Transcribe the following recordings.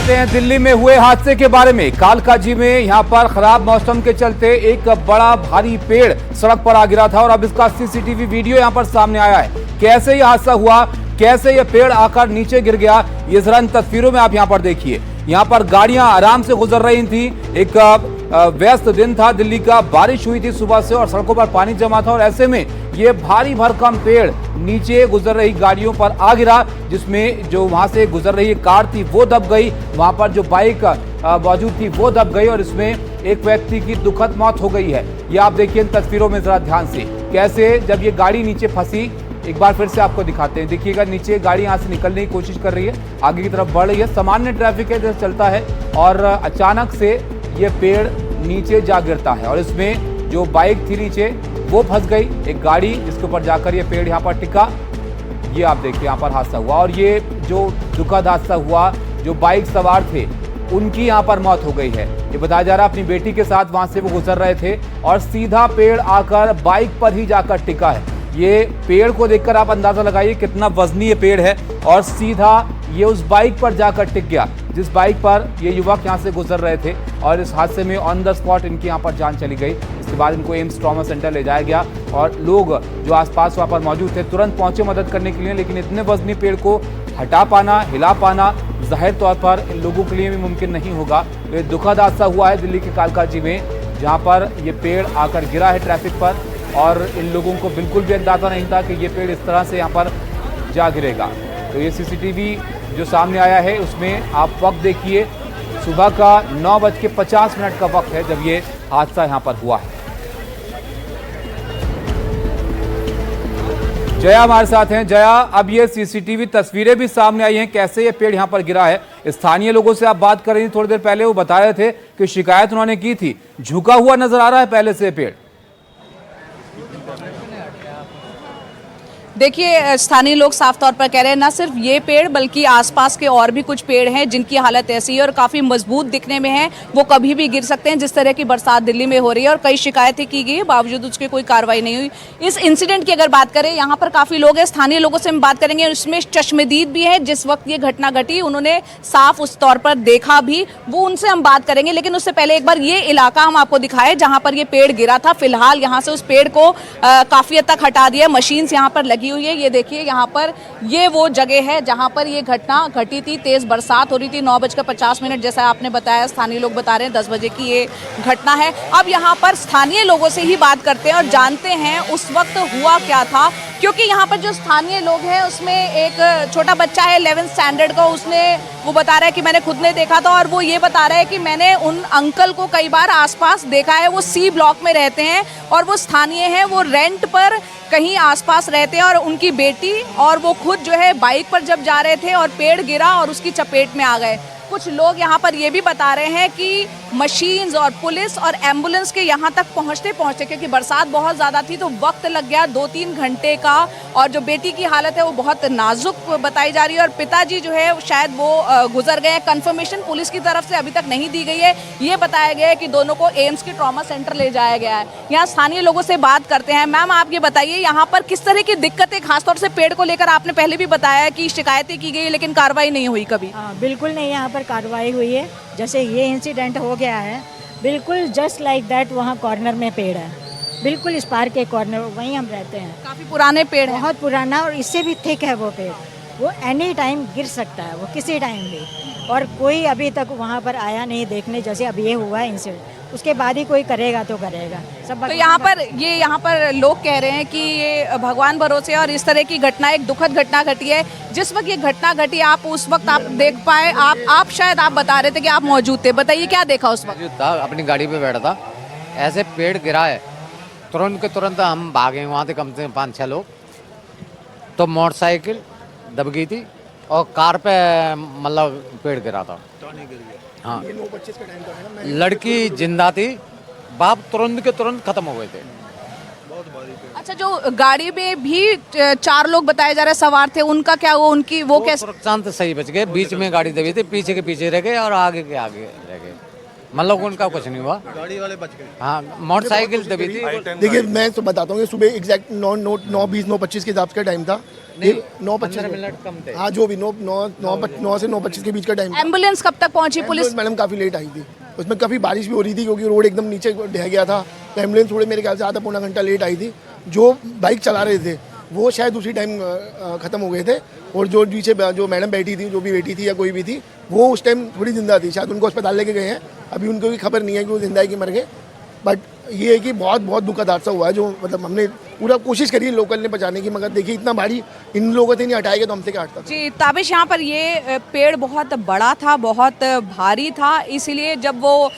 बताते हैं दिल्ली में हुए हादसे के बारे में। कालकाजी में यहां पर खराब मौसम के चलते एक बड़ा भारी पेड़ सड़क पर आ गिरा था और अब इसका सीसीटीवी वीडियो यहां पर सामने आया है। कैसे यह हादसा हुआ, कैसे यह पेड़ आकर नीचे गिर गया, ये जरा इन तस्वीरों में आप यहां पर देखिए। यहां पर गाड़ियां आराम से गुजर रही थी। एक व्यस्त दिन था दिल्ली का, बारिश हुई थी सुबह से और सड़कों पर पानी जमा था और ऐसे में ये भारी भरकम पेड़ नीचे गुजर रही गाड़ियों पर आ गिरा, जिसमें जो वहां से गुजर रही कार थी वो दब गई, वहां पर जो बाइक मौजूद थी वो दब गई और इसमें एक व्यक्ति की दुखद मौत हो गई है। ये आप देखिए इन तस्वीरों में जरा ध्यान से, कैसे जब ये गाड़ी नीचे फंसी। एक बार फिर से आपको दिखाते हैं, देखिएगा नीचे गाड़ी यहाँ से निकलने की कोशिश कर रही है, आगे की तरफ बढ़ रही है, सामान्य ट्रैफिक है जैसे चलता है और अचानक से ये पेड़ नीचे जा गिरता है और इसमें जो बाइक थी नीचे वो फंस गई। एक गाड़ी जिसके ऊपर जाकर ये पेड़ यहाँ पर टिका, ये आप देखिए यहाँ पर हादसा हुआ और ये जो दुखद हादसा हुआ, जो बाइक सवार थे उनकी यहाँ पर मौत हो गई है। ये बताया जा रहा है अपनी बेटी के साथ वहां से वो गुजर रहे थे और सीधा पेड़ आकर बाइक पर ही जाकर टिका है। ये पेड़ को देखकर आप अंदाजा लगाइए कितना वजनी ये पेड़ है और सीधा ये उस बाइक पर जाकर टिक गया जिस बाइक पर ये युवक यहाँ से गुजर रहे थे और इस हादसे में ऑन द स्पॉट इनकी यहाँ पर जान चली गई। इसके बाद इनको एम्स ट्रॉमा सेंटर ले जाया गया और लोग जो आसपास वहाँ पर मौजूद थे तुरंत पहुंचे मदद करने के लिए, लेकिन इतने वजनी पेड़ को हटा पाना, हिला पाना जाहिर तौर पर इन लोगों के लिए भी मुमकिन नहीं होगा। ये दुखद हादसा हुआ है दिल्ली के कालकाजी में, जहाँ पर ये पेड़ आकर गिरा है ट्रैफिक पर और इन लोगों को बिल्कुल भी अंदाजा नहीं था कि ये पेड़ इस तरह से यहाँ पर जा गिरेगा। तो ये सीसीटीवी जो सामने आया है उसमें आप वक्त देखिए, सुबह का 9:50 का वक्त है जब ये हादसा यहाँ पर हुआ है। जया हमारे साथ हैं। जया, अब ये सीसीटीवी तस्वीरें भी सामने आई हैं, कैसे ये पेड़ यहाँ पर गिरा है। स्थानीय लोगों से आप बात कर रही थी थोड़ी देर पहले, वो बता रहे थे कि शिकायत उन्होंने की थी, झुका हुआ नजर आ रहा है पहले से पेड़। देखिए, स्थानीय लोग साफ तौर पर कह रहे हैं ना सिर्फ ये पेड़ बल्कि आसपास के और भी कुछ पेड़ हैं जिनकी हालत ऐसी है और काफ़ी मजबूत दिखने में है, वो कभी भी गिर सकते हैं। जिस तरह की बरसात दिल्ली में हो रही है और कई शिकायतें की गई, बावजूद उसकी कोई कार्रवाई नहीं हुई। इस इंसिडेंट की अगर बात करें, यहाँ पर काफ़ी लोग हैं, स्थानीय लोगों से हम बात करेंगे। उसमें चश्मदीद भी है, जिस वक्त ये घटना घटी उन्होंने साफ उस तौर पर देखा भी, वो उनसे हम बात करेंगे। लेकिन उससे पहले एक बार ये इलाका हम आपको दिखाएं जहाँ पर ये पेड़ गिरा था। फिलहाल यहाँ से उस पेड़ को काफ़ी हद तक हटा दिया, मशीन्स यहाँ पर लगी हुई है। ये देखिए यहाँ पर ये वो जगह है जहाँ पर ये घटना घटी थी। तेज बरसात हो रही थी, 9:50 जैसा आपने बताया, स्थानीय लोग बता रहे हैं 10 बजे की ये घटना है। अब यहाँ पर स्थानीय लोगों से ही बात करते हैं और जानते हैं उस वक्त हुआ क्या था, क्योंकि यहाँ पर जो स्थानीय लोग हैं उसमें एक छोटा बच्चा है 11th स्टैंडर्ड का, वो बता रहा है कि मैंने खुद ने देखा था और वो ये बता रहा है कि मैंने उन अंकल को कई बार आसपास देखा है। वो सी ब्लॉक में रहते हैं और वो स्थानीय हैं, वो रेंट पर कहीं आसपास रहते हैं और उनकी बेटी और वो खुद जो है बाइक पर जब जा रहे थे और पेड़ गिरा और उसकी चपेट में आ गए। कुछ लोग यहाँ पर ये भी बता रहे हैं कि मशीन्स और पुलिस और एम्बुलेंस के यहाँ तक पहुँचते क्योंकि बरसात बहुत ज़्यादा थी तो वक्त लग गया 2-3 घंटे का, और जो बेटी की हालत है वो बहुत नाजुक बताई जा रही है और पिताजी जो है शायद वो गुजर गए हैं। कन्फर्मेशन पुलिस की तरफ से अभी तक नहीं दी गई है। ये बताया गया है कि दोनों को एम्स के ट्रॉमा सेंटर ले जाया गया है। यहाँ स्थानीय लोगों से बात करते हैं। मैम, आप ये बताइए यहाँ पर किस तरह की दिक्कतें, खासतौर से पेड़ को लेकर आपने पहले भी बताया कि शिकायतें की गई लेकिन कार्रवाई नहीं हुई कभी? बिल्कुल नहीं, यहाँ कार्रवाई हुई है। जैसे ये इंसिडेंट हो गया है, बिल्कुल जस्ट लाइक दैट, वहाँ कॉर्नर में पेड़ है, बिल्कुल इस पार्क के कॉर्नर, वहीं हम रहते हैं। काफ़ी पुराने पेड़ है, बहुत पुराना, और इससे भी थिक है वो पेड़। वो एनी टाइम गिर सकता है, वो किसी टाइम भी, और कोई अभी तक वहाँ पर आया नहीं देखने। जैसे अब ये हुआ इंसिडेंट, उसके बाद ही कोई करेगा तो करेगा सब। तो यहाँ पर लोग कह रहे हैं कि ये भगवान भरोसे और इस तरह की घटना, एक दुखद घटना घटी है। जिस वक्त ये घटना घटी आप उस वक्त आप देख पाए, आप शायद आप बता रहे थे कि आप मौजूद थे, बताइए क्या देखा उस वक्त? था, अपनी गाड़ी पे बैठा था, ऐसे पेड़ गिरा है, तुरंत के तुरंत हम भागे वहाँ से, कम से कम 5-6 लोग। तो मोटरसाइकिल दब गई थी और कार पे मतलब पेड़ गिरा था। हाँ, लड़की जिंदा थी, बाप तुरंत के तुरंत खत्म हो गए थे। अच्छा, जो गाड़ी में भी 4 लोग बताए जा रहे सवार थे, उनका क्या हुआ? वो कैसे? शांत सही बच गए, बीच में गाड़ी दबी थी, पीछे के पीछे रह गए और आगे के आगे रह गए, मतलब उनका कुछ नहीं हुआ, गाड़ी वाले बच गए। हाँ, मोटरसाइकिल दबी थी। देखिए, मैं तो बताता हूँ, सुबह एग्जैक्ट 9:20 9:25 के हिसाब से टाइम था। नहीं, 9:25 15 मिनट कम थे। हाँ जो भी 9 से 9:25 के बीच का टाइम। एम्बुलेंस कब तक पहुंची पुलिस? मैडम काफ़ी लेट आई थी, उसमें काफ़ी बारिश भी हो रही थी क्योंकि रोड एकदम नीचे ढह गया था, तो एम्बुलेंस थोड़े मेरे ख्याल से आधा पौना घंटा लेट आई थी। जो बाइक चला रहे थे वो शायद उसी टाइम ख़त्म हो गए थे, और जो पीछे जो मैडम बैठी थी, जो भी बैठी थी या कोई भी थी, वो उस टाइम थोड़ी जिंदा थी, शायद उनको अस्पताल लेके गए हैं, अभी उनको भी खबर नहीं है कि वो जिंदा है कि मर गए। बट ये है कि बहुत बहुत दुखद हादसा हुआ है, जो मतलब हमने पूरा कोशिश करी लोकल ने बचाने की, मगर देखिए इतना भारी इन लोगों से नहीं हटाएगा तो हमसे क्या हटता। जी ताबिश, यहाँ पर ये पेड़ बहुत बड़ा था, बहुत भारी था, इसीलिए जब वो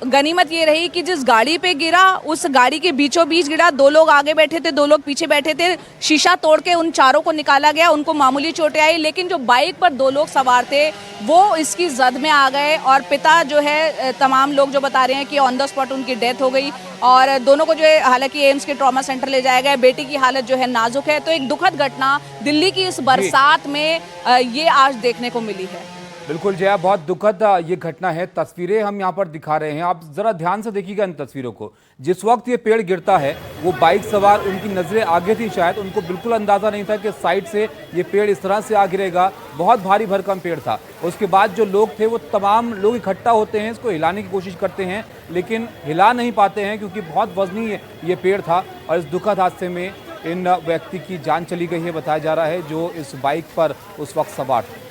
गनीमत ये रही कि जिस गाड़ी पे गिरा उस गाड़ी के बीचों बीच गिरा। 2 लोग आगे बैठे थे, 2 लोग पीछे बैठे थे, शीशा तोड़ के उन चारों को निकाला गया, उनको मामूली चोटें आई, लेकिन जो बाइक पर 2 लोग सवार थे वो इसकी जद में आ गए, और पिता जो है, तमाम लोग जो बता रहे हैं कि ऑन द स्पॉट उनकी डेथ हो गई, और दोनों को जो है हालांकि एम्स के ट्रॉमा सेंटर ले जाया गया। बेटी की हालत जो है नाजुक है। तो एक दुखद घटना दिल्ली की इस बरसात में ये आज देखने को मिली है। बिल्कुल जया, बहुत दुखद ये घटना है। तस्वीरें हम यहाँ पर दिखा रहे हैं, आप जरा ध्यान से देखिएगा इन तस्वीरों को। जिस वक्त ये पेड़ गिरता है वो बाइक सवार, उनकी नजरें आगे थी, शायद उनको बिल्कुल अंदाजा नहीं था कि साइड से ये पेड़ इस तरह से आ गिरेगा। बहुत भारी भरकम पेड़ था। उसके बाद जो लोग थे वो तमाम लोग इकट्ठा होते हैं, इसको हिलाने की कोशिश करते हैं, लेकिन हिला नहीं पाते हैं क्योंकि बहुत वजनी ये पेड़ था। और इस दुखद हादसे में इन व्यक्ति की जान चली गई है, बताया जा रहा है, जो इस बाइक पर उस वक्त सवार थे।